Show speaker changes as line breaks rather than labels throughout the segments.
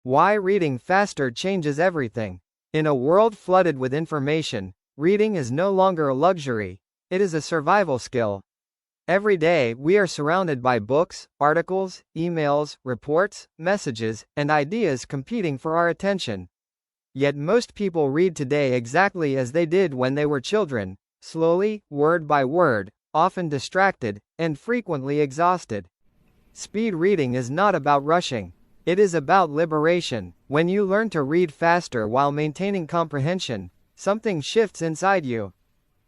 Why reading faster changes everything. In a world flooded with information, reading is no longer a luxury, it is a survival skill. Every day, we are surrounded by books, articles, emails, reports, messages, and ideas competing for our attention. Yet most people read today exactly as they did when they were children, slowly, word by word, often distracted, and frequently exhausted. Speed reading is not about rushing. It is about liberation. When you learn to read faster while maintaining comprehension, something shifts inside you.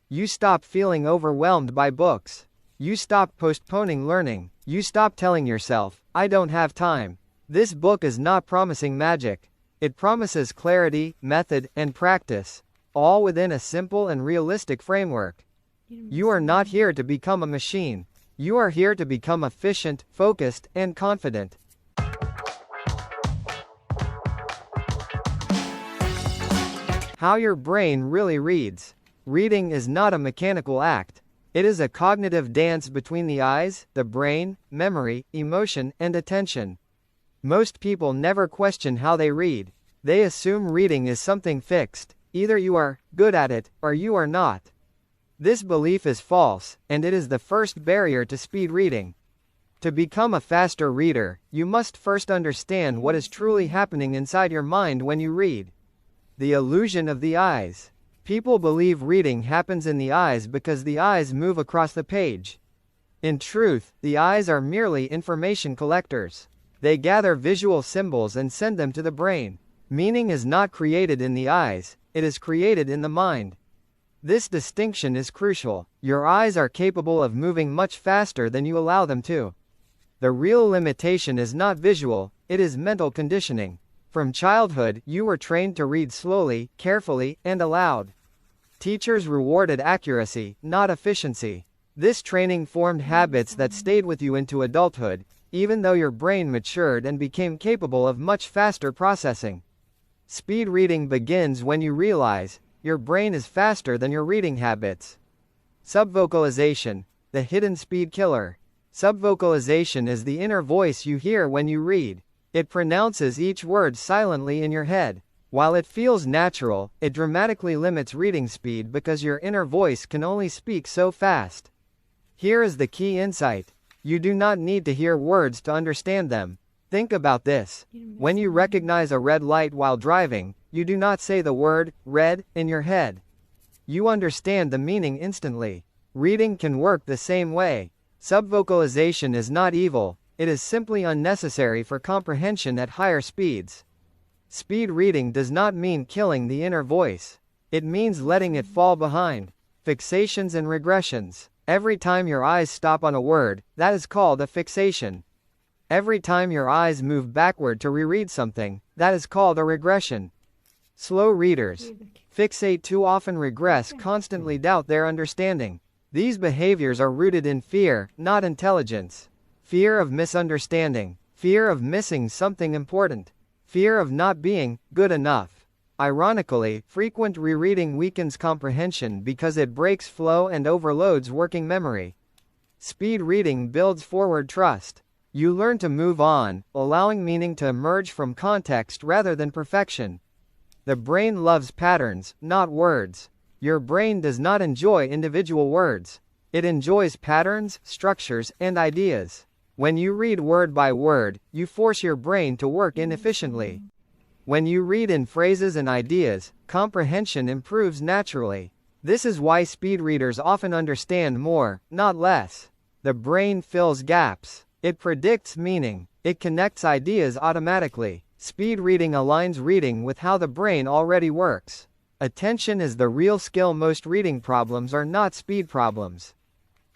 You stop feeling overwhelmed by books. You stop postponing learning. You stop telling yourself, I don't have time. This book is not promising magic. It promises clarity, method, and practice, all within a simple and realistic framework. You are not here to become a machine. You are here to become efficient, focused, and confident. How your brain really reads. Reading is not a mechanical act. It is a cognitive dance between the eyes, the brain, memory, emotion, and attention. Most people never question how they read. They assume reading is something fixed. Either you are good at it, or you are not. This belief is false, and it is the first barrier to speed reading. To become a faster reader, you must first understand what is truly happening inside your mind when you read. The illusion of the eyes. People believe reading happens in the eyes because the eyes move across the page. In truth, the eyes are merely information collectors. They gather visual symbols and send them to the brain. Meaning is not created in the eyes, it is created in the mind. This distinction is crucial. Your eyes are capable of moving much faster than you allow them to. The real limitation is not visual, it is mental conditioning. From childhood, you were trained to read slowly, carefully, and aloud. Teachers rewarded accuracy, not efficiency. This training formed habits that stayed with you into adulthood, even though your brain matured and became capable of much faster processing. Speed reading begins when you realize your brain is faster than your reading habits. Subvocalization, the hidden speed killer. Subvocalization is the inner voice you hear when you read. It pronounces each word silently in your head. While it feels natural, it dramatically limits reading speed because your inner voice can only speak so fast. Here is the key insight. You do not need to hear words to understand them. Think about this. When you recognize a red light while driving, you do not say the word, red, in your head. You understand the meaning instantly. Reading can work the same way. Subvocalization is not evil, it is simply unnecessary for comprehension at higher speeds. Speed reading does not mean killing the inner voice. It means letting it fall behind. Fixations and regressions. Every time your eyes stop on a word, that is called a fixation. Every time your eyes move backward to reread something, that is called a regression. Slow readers fixate too often, regress, constantly doubt their understanding. These behaviors are rooted in fear, not intelligence. Fear of misunderstanding, fear of missing something important, fear of not being good enough. Ironically, frequent rereading weakens comprehension because it breaks flow and overloads working memory. Speed reading builds forward trust. You learn to move on, allowing meaning to emerge from context rather than perfection. The brain loves patterns, not words. Your brain does not enjoy individual words. It enjoys patterns, structures, and ideas. When you read word by word, you force your brain to work inefficiently. When you read in phrases and ideas, comprehension improves naturally. This is why speed readers often understand more, not less. The brain fills gaps. It predicts meaning. It connects ideas automatically. Speed reading aligns reading with how the brain already works. Attention is the real skill. Most reading problems are not speed problems.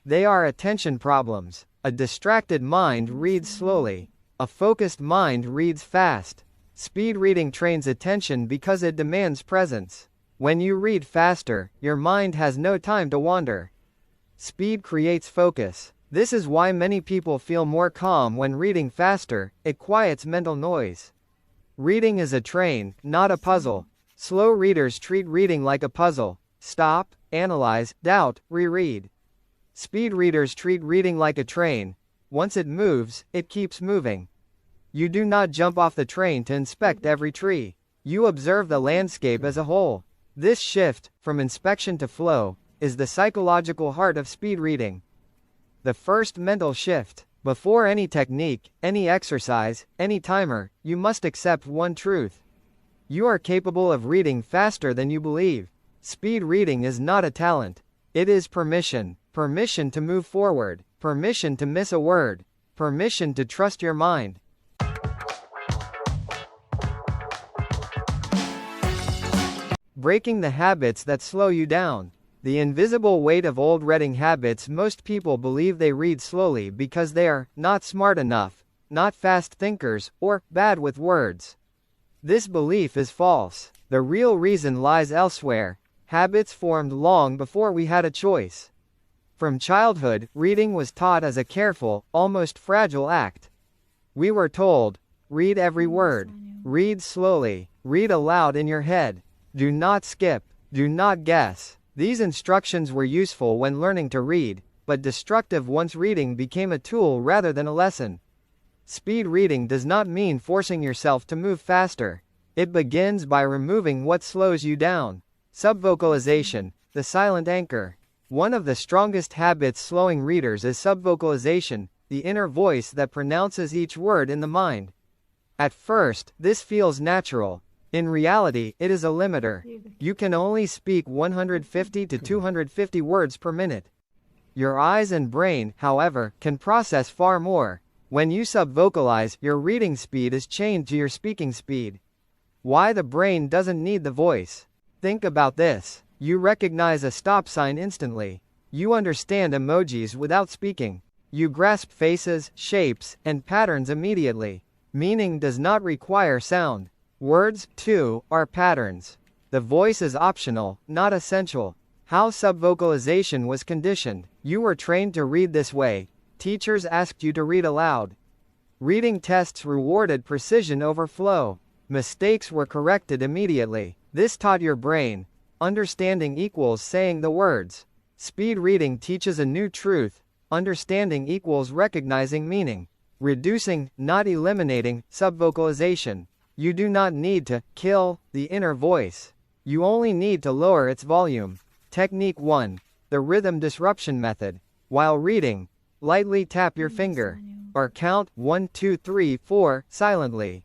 They are attention problems. A distracted mind reads slowly. A focused mind reads fast. Speed reading trains attention because it demands presence. When you read faster, your mind has no time to wander. Speed creates focus. This is why many people feel more calm when reading faster. It quiets mental noise. Reading is a train, not a puzzle. Slow readers treat reading like a puzzle. Stop, analyze, doubt, reread. Speed readers treat reading like a train. Once it moves, it keeps moving. You do not jump off the train to inspect every tree. You observe the landscape as a whole. This shift, from inspection to flow, is the psychological heart of speed reading. The first mental shift. Before any technique, any exercise, any timer, you must accept one truth. You are capable of reading faster than you believe. Speed reading is not a talent. It is permission. Permission to move forward. Permission to miss a word. Permission to trust your mind. Breaking the habits that slow you down. The invisible weight of old reading habits. Most people believe they read slowly because they are not smart enough, not fast thinkers, or bad with words. This belief is false. The real reason lies elsewhere. Habits formed long before we had a choice. From childhood, reading was taught as a careful, almost fragile act. We were told, read every word, read slowly, read aloud in your head, do not skip, do not guess. These instructions were useful when learning to read, but destructive once reading became a tool rather than a lesson. Speed reading does not mean forcing yourself to move faster. It begins by removing what slows you down. Subvocalization, the silent anchor. One of the strongest habits slowing readers is subvocalization, the inner voice that pronounces each word in the mind. At first, this feels natural. In reality, it is a limiter. You can only speak 150 to 250 words per minute. Your eyes and brain, however, can process far more. When you subvocalize, your reading speed is chained to your speaking speed. Why the brain doesn't need the voice? Think about this. You recognize a stop sign instantly. You understand emojis without speaking. You grasp faces, shapes, and patterns immediately. Meaning does not require sound. Words, too, are patterns. The voice is optional, not essential. How subvocalization was conditioned. You were trained to read this way. Teachers asked you to read aloud. Reading tests rewarded precision over flow. Mistakes were corrected immediately. This taught your brain. Understanding equals saying the words. Speed reading teaches a new truth. Understanding equals recognizing meaning. Reducing, not eliminating, subvocalization. You do not need to kill the inner voice. You only need to lower its volume. Technique 1. The rhythm disruption method. While reading, lightly tap your finger. Or count 1, 2, 3, 4 silently.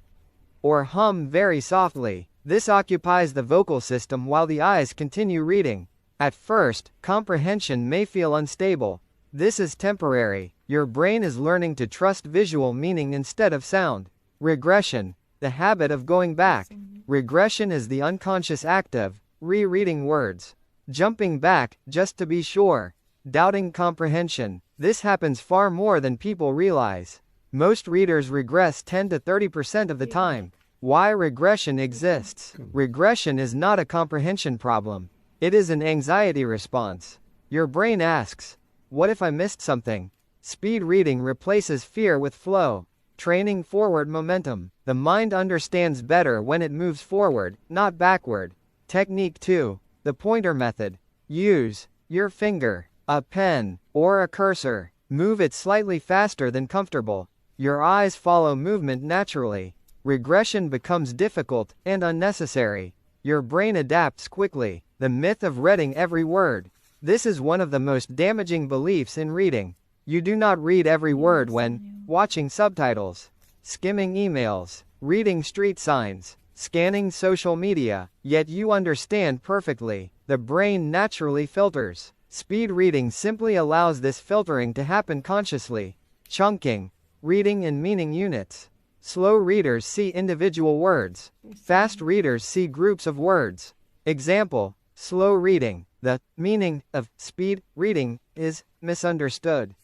Or hum very softly. This occupies the vocal system while the eyes continue reading. At first, comprehension may feel unstable. This is temporary. Your brain is learning to trust visual meaning instead of sound. Regression. The habit of going back. Regression is the unconscious act of rereading words. Jumping back, just to be sure. Doubting comprehension. This happens far more than people realize. Most readers regress 10 to 30% of the time. Why regression exists? Regression is not a comprehension problem. It is an anxiety response. Your brain asks, what if I missed something? Speed reading replaces fear with flow. Training forward momentum. The mind understands better when it moves forward, not backward. Technique 2. The pointer method. Use your finger, a pen, or a cursor. Move it slightly faster than comfortable. Your eyes follow movement naturally. Regression becomes difficult and unnecessary. Your brain adapts quickly. The myth of reading every word. This is one of the most damaging beliefs in reading. You do not read every word when watching subtitles, skimming emails, reading street signs, scanning social media, yet you understand perfectly. The brain naturally filters. Speed reading simply allows this filtering to happen consciously. Chunking. Reading in meaning units. Slow readers see individual words. Fast readers see groups of words. Example, slow reading. The meaning of speed reading is misunderstood.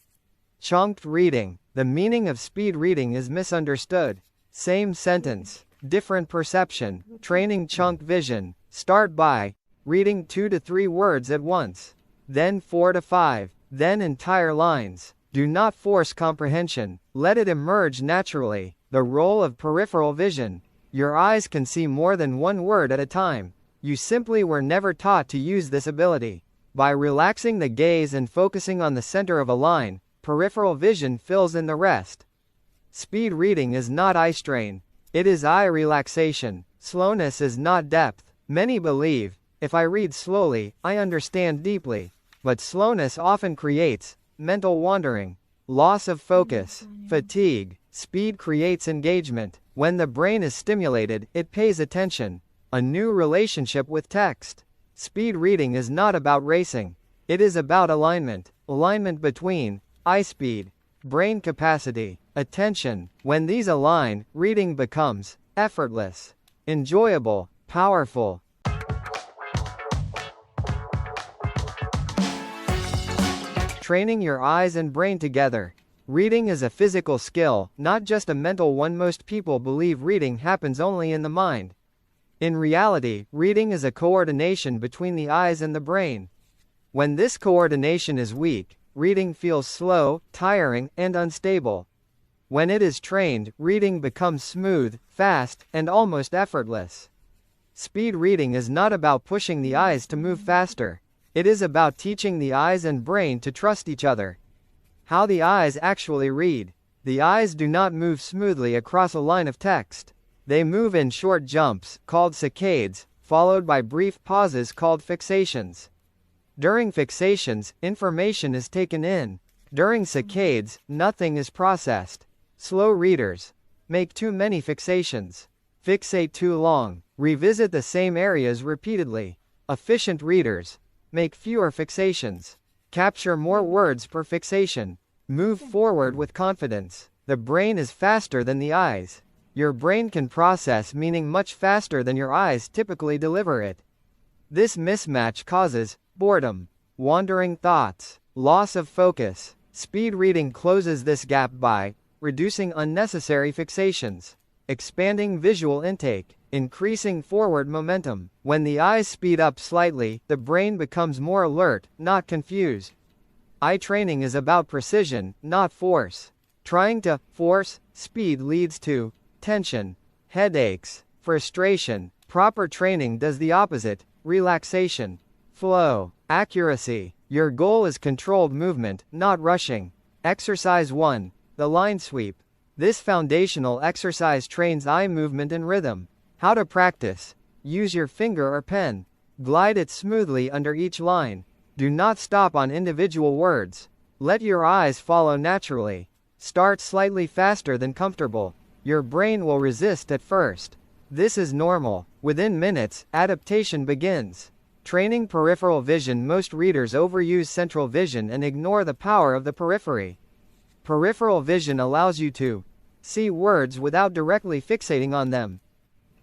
Chunked reading. The meaning of speed reading is misunderstood. Same sentence, different perception. Training chunk vision. Start by reading 2 to 3 words at once. Then 4 to 5. Then entire lines. Do not force comprehension. Let it emerge naturally. The role of peripheral vision. Your eyes can see more than one word at a time. You simply were never taught to use this ability. By relaxing the gaze and focusing on the center of a line, peripheral vision fills in the rest. Speed reading is not eye strain. It is eye relaxation. Slowness is not depth. Many believe, if I read slowly, I understand deeply. But slowness often creates mental wandering, loss of focus, fatigue. Speed creates engagement. When the brain is stimulated, it pays attention. A new relationship with text. Speed reading is not about racing. It is about alignment. Alignment between eye speed, brain capacity, attention. When these align, reading becomes effortless, enjoyable, powerful. Training your eyes and brain together. Reading is a physical skill, not just a mental one. Most people believe reading happens only in the mind. In reality, reading is a coordination between the eyes and the brain. When this coordination is weak, reading feels slow, tiring, and unstable. When it is trained, reading becomes smooth, fast, and almost effortless. Speed reading is not about pushing the eyes to move faster. It is about teaching the eyes and brain to trust each other. How the eyes actually read. The eyes do not move smoothly across a line of text. They move in short jumps, called saccades, followed by brief pauses called fixations. During fixations, information is taken in. During saccades, nothing is processed. Slow readers make too many fixations. Fixate too long. Revisit the same areas repeatedly. Efficient readers make fewer fixations. Capture more words per fixation. Move forward with confidence. The brain is faster than the eyes. Your brain can process meaning much faster than your eyes typically deliver it. This mismatch causes boredom, wandering thoughts, loss of focus. Speed reading closes this gap by reducing unnecessary fixations, expanding visual intake, increasing forward momentum. When the eyes speed up slightly, the brain becomes more alert, not confused. Eye training is about precision, not force. Trying to force speed leads to tension, headaches, frustration. Proper training does the opposite: relaxation, flow, accuracy. Your goal is controlled movement, not rushing. Exercise 1. The line sweep. This foundational exercise trains eye movement and rhythm. How to practice. Use your finger or pen. Glide it smoothly under each line. Do not stop on individual words. Let your eyes follow naturally. Start slightly faster than comfortable. Your brain will resist at first. This is normal. Within minutes, adaptation begins. Training peripheral vision. Most readers overuse central vision and ignore the power of the periphery. Peripheral vision allows you to see words without directly fixating on them.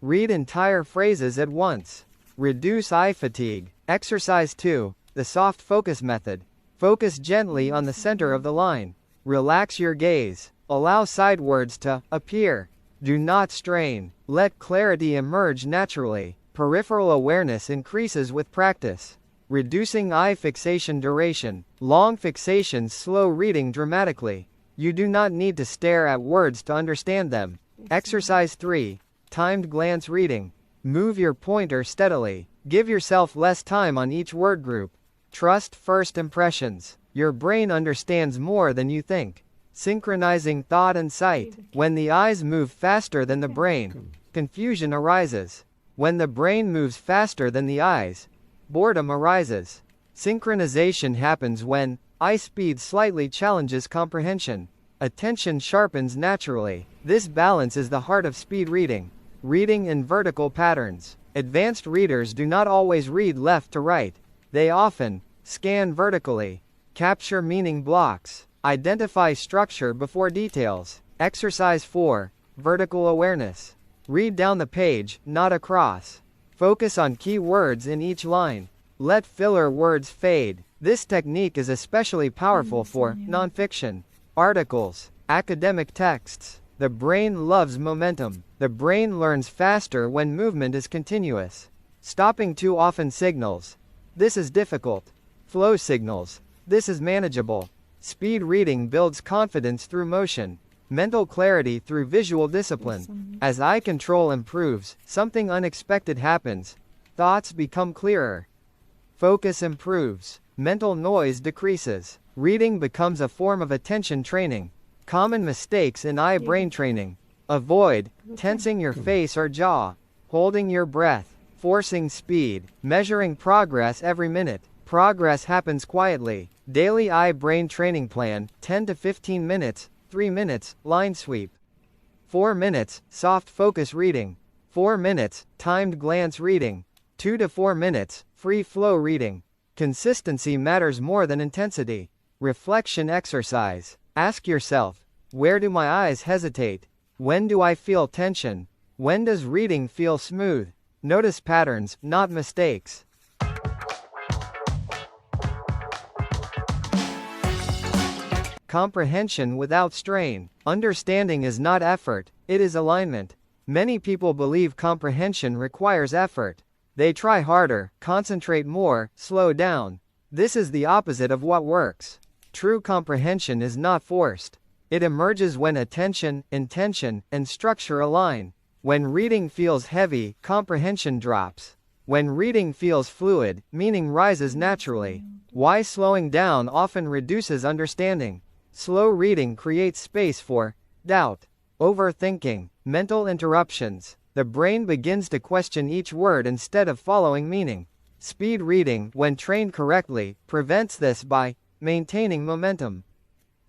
Read entire phrases at once. Reduce eye fatigue. Exercise 2. The soft focus method. Focus gently on the center of the line. Relax your gaze. Allow side words to appear. Do not strain. Let clarity emerge naturally. Peripheral awareness increases with practice. Reducing eye fixation duration. Long fixations slow reading dramatically. You do not need to stare at words to understand them. Exercise 3. Timed glance reading. Move your pointer steadily. Give yourself less time on each word group. Trust first impressions. Your brain understands more than you think. Synchronizing thought and sight. When the eyes move faster than the brain, confusion arises. When the brain moves faster than the eyes, boredom arises. Synchronization happens when eye speed slightly challenges comprehension. Attention sharpens naturally. This balance is the heart of speed reading. Reading in vertical patterns. Advanced readers do not always read left to right. They often scan vertically. Capture meaning blocks. Identify structure before details. Exercise 4. Vertical awareness. Read down the page, not across. Focus on key words in each line. Let filler words fade. This technique is especially powerful for nonfiction, articles, academic texts. The brain loves momentum. The brain learns faster when movement is continuous. Stopping too often signals. This is difficult. Flow signals. This is manageable. Speed reading builds confidence through motion. Mental clarity through visual discipline. As eye control improves, something unexpected happens. Thoughts become clearer. Focus improves. Mental noise decreases. Reading becomes a form of attention training. Common mistakes in eye brain training. Avoid tensing your face or jaw, holding your breath, forcing speed, measuring progress every minute. Progress happens quietly. Daily eye brain training plan, 10 to 15 minutes, 3 minutes, line sweep. 4 minutes, soft focus reading. 4 minutes, timed glance reading. 2 to 4 minutes, free flow reading. Consistency matters more than intensity. Reflection exercise. Ask yourself, where do my eyes hesitate? When do I feel tension? When does reading feel smooth? Notice patterns, not mistakes. Comprehension without strain. Understanding is not effort, it is alignment. Many people believe comprehension requires effort. They try harder, concentrate more, slow down. This is the opposite of what works. True comprehension is not forced. It emerges when attention, intention, and structure align. When reading feels heavy, comprehension drops. When reading feels fluid, meaning rises naturally. Why slowing down often reduces understanding. Slow reading creates space for doubt, overthinking, mental interruptions. The brain begins to question each word instead of following meaning. Speed reading, when trained correctly, prevents this by maintaining momentum.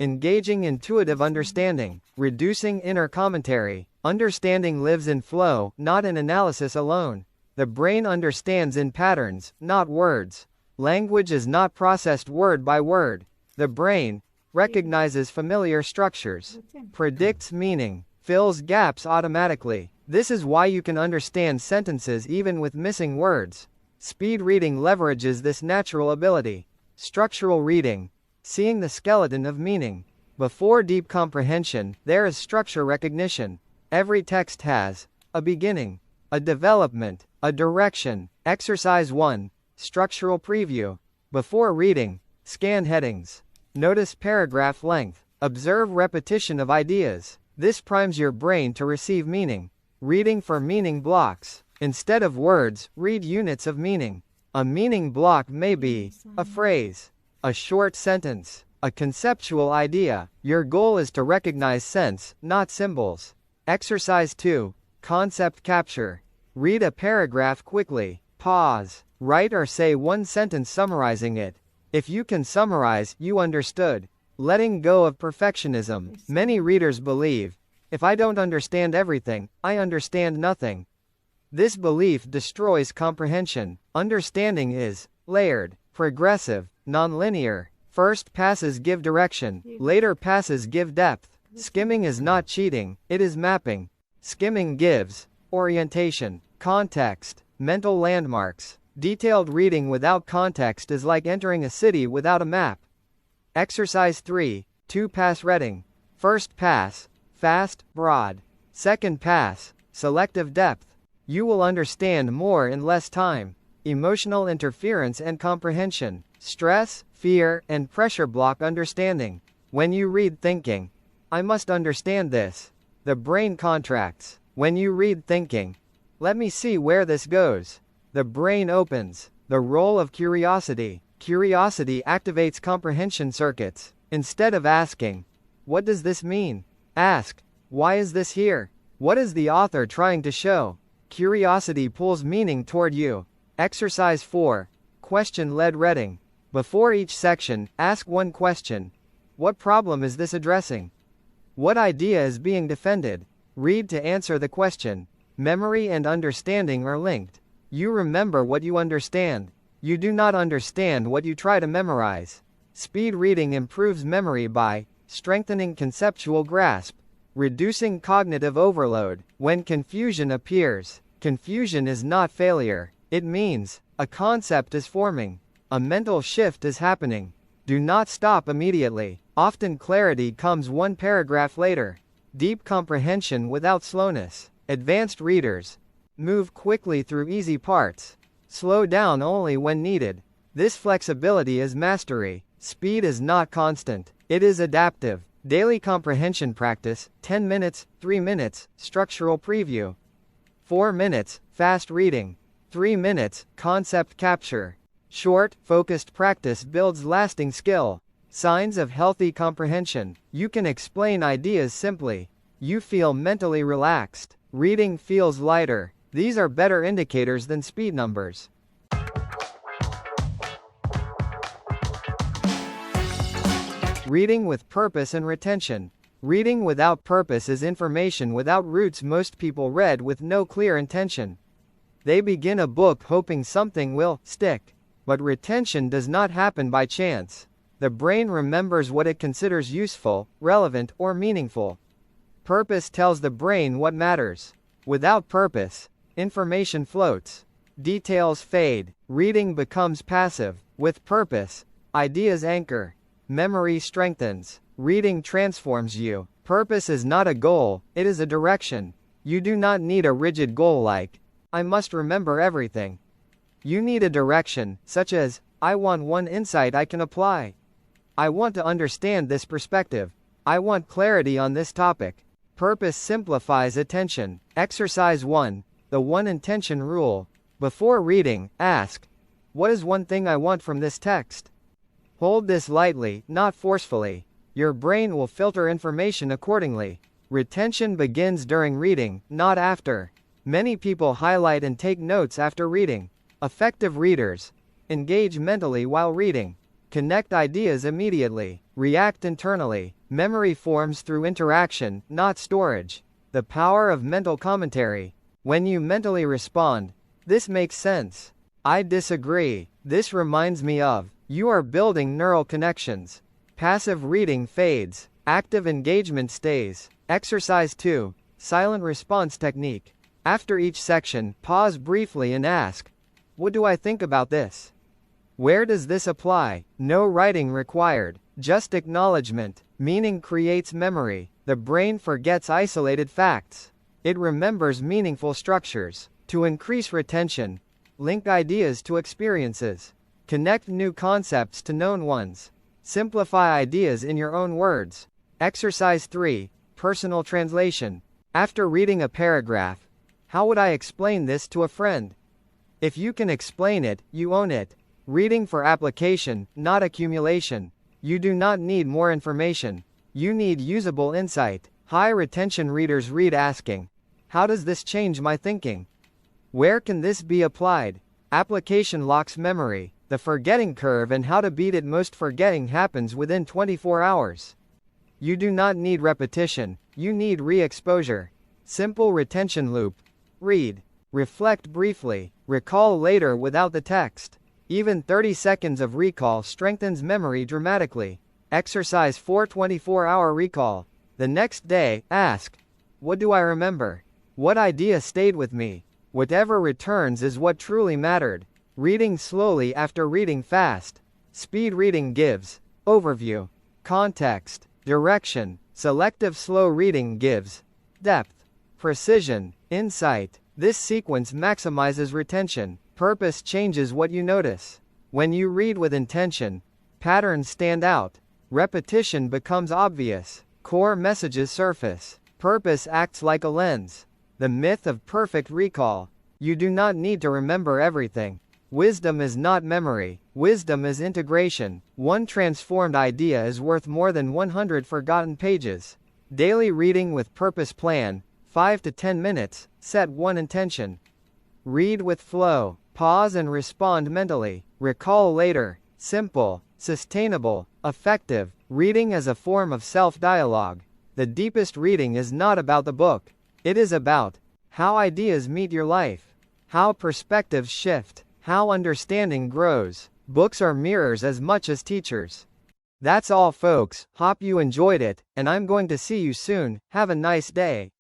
Engaging intuitive understanding, reducing inner commentary. Understanding lives in flow, not in analysis alone. The brain understands in patterns, not words. Language is not processed word by word. The brain recognizes familiar structures, predicts meaning, fills gaps automatically. This is why you can understand sentences even with missing words. Speed reading leverages this natural ability. Structural reading, seeing the skeleton of meaning. Before deep comprehension, there is structure recognition. Every text has a beginning, a development, a direction. Exercise 1. Structural preview. Before reading, scan headings. Notice paragraph length. Observe repetition of ideas. This primes your brain to receive meaning. Reading for meaning blocks. Instead of words, read units of meaning. A meaning block may be a phrase, a short sentence, a conceptual idea. Your goal is to recognize sense, not symbols. Exercise 2. Concept capture. Read a paragraph quickly. Pause. Write or say one sentence summarizing it. If you can summarize, you understood. Letting go of perfectionism. Many readers believe, if I don't understand everything, I understand nothing. This belief destroys comprehension. Understanding is layered, progressive, nonlinear. First passes give direction, later passes give depth. Skimming is not cheating, it is mapping. Skimming gives orientation, context, mental landmarks. Detailed reading without context is like entering a city without a map. Exercise 3. 2-pass reading. First pass, fast, broad. Second pass, selective depth. You will understand more in less time. Emotional interference and comprehension. Stress, fear, and pressure block understanding. When you read thinking, I must understand this, the brain contracts. When you read thinking, let me see where this goes, the brain opens. The role of curiosity. Curiosity activates comprehension circuits. Instead of asking, what does this mean? Ask, why is this here? What is the author trying to show? Curiosity pulls meaning toward you. Exercise 4. Question-led reading. Before each section, ask one question. What problem is this addressing? What idea is being defended? Read to answer the question. Memory and understanding are linked. You remember what you understand. You do not understand what you try to memorize. Speed reading improves memory by strengthening conceptual grasp, reducing cognitive overload. When confusion appears, confusion is not failure. It means a concept is forming. A mental shift is happening. Do not stop immediately. Often clarity comes one paragraph later. Deep comprehension without slowness. Advanced readers move quickly through easy parts. Slow down only when needed. This flexibility is mastery. Speed is not constant. It is adaptive. Daily comprehension practice, 10 minutes, 3 minutes, structural preview. 4 minutes, fast reading. 3 minutes, concept capture. Short, focused practice builds lasting skill. Signs of healthy comprehension. You can explain ideas simply. You feel mentally relaxed. Reading feels lighter. These are better indicators than speed numbers. Reading with purpose and retention. Reading without purpose is information without roots. Most people read with no clear intention. They begin a book hoping something will stick. But retention does not happen by chance. The brain remembers what it considers useful, relevant, or meaningful. Purpose tells the brain what matters. Without purpose, information floats. Details fade. Reading becomes passive. With purpose, ideas anchor. Memory strengthens. Reading transforms you. Purpose is not a goal, it is a direction. You do not need a rigid goal like, I must remember everything. You need a direction, such as, I want one insight I can apply. I want to understand this perspective. I want clarity on this topic. Purpose simplifies attention. Exercise 1. The one intention rule. Before reading, ask, what is one thing I want from this text? Hold this lightly, not forcefully. Your brain will filter information accordingly. Retention begins during reading, not after. Many people highlight and take notes after reading. Effective readers engage mentally while reading. Connect ideas immediately. React internally. Memory forms through interaction, not storage. The power of mental commentary. When you mentally respond, this makes sense. I disagree. This reminds me of. You are building neural connections. Passive reading fades. Active engagement stays. Exercise 2. Silent response technique. After each section, pause briefly and ask, what do I think about this? Where does this apply? No writing required. Just acknowledgement. Meaning creates memory. The brain forgets isolated facts. It remembers meaningful structures. To increase retention, link ideas to experiences. Connect new concepts to known ones. Simplify ideas in your own words. Exercise 3. Personal translation. After reading a paragraph, how would I explain this to a friend? If you can explain it, you own it. Reading for application, not accumulation. You do not need more information. You need usable insight. High retention readers read asking, how does this change my thinking? Where can this be applied? Application locks memory. The forgetting curve and how to beat it. Most forgetting happens within 24 hours. You do not need repetition, you need re-exposure. Simple retention loop. Read. Reflect briefly. Recall later without the text. Even 30 seconds of recall strengthens memory dramatically. Exercise 4. 24-hour recall. The next day, ask, what do I remember? What idea stayed with me? Whatever returns is what truly mattered. Reading slowly after reading fast. Speed reading gives overview, context, direction. Selective slow reading gives depth, precision, insight. This sequence maximizes retention. Purpose changes what you notice. When you read with intention, patterns stand out. Repetition becomes obvious. Core messages surface. Purpose acts like a lens. The myth of perfect recall. You do not need to remember everything. Wisdom is not memory. Wisdom is integration. One transformed idea is worth more than 100 forgotten pages. Daily reading with purpose plan. 5 to 10 minutes. Set one intention. Read with flow. Pause and respond mentally. Recall later. Simple, sustainable, effective. Reading as a form of self-dialogue. The deepest reading is not about the book. It is about how ideas meet your life. How perspectives shift. How understanding grows. Books are mirrors as much as teachers. That's all folks, hope you enjoyed it, and I'm going to see you soon. Have a nice day.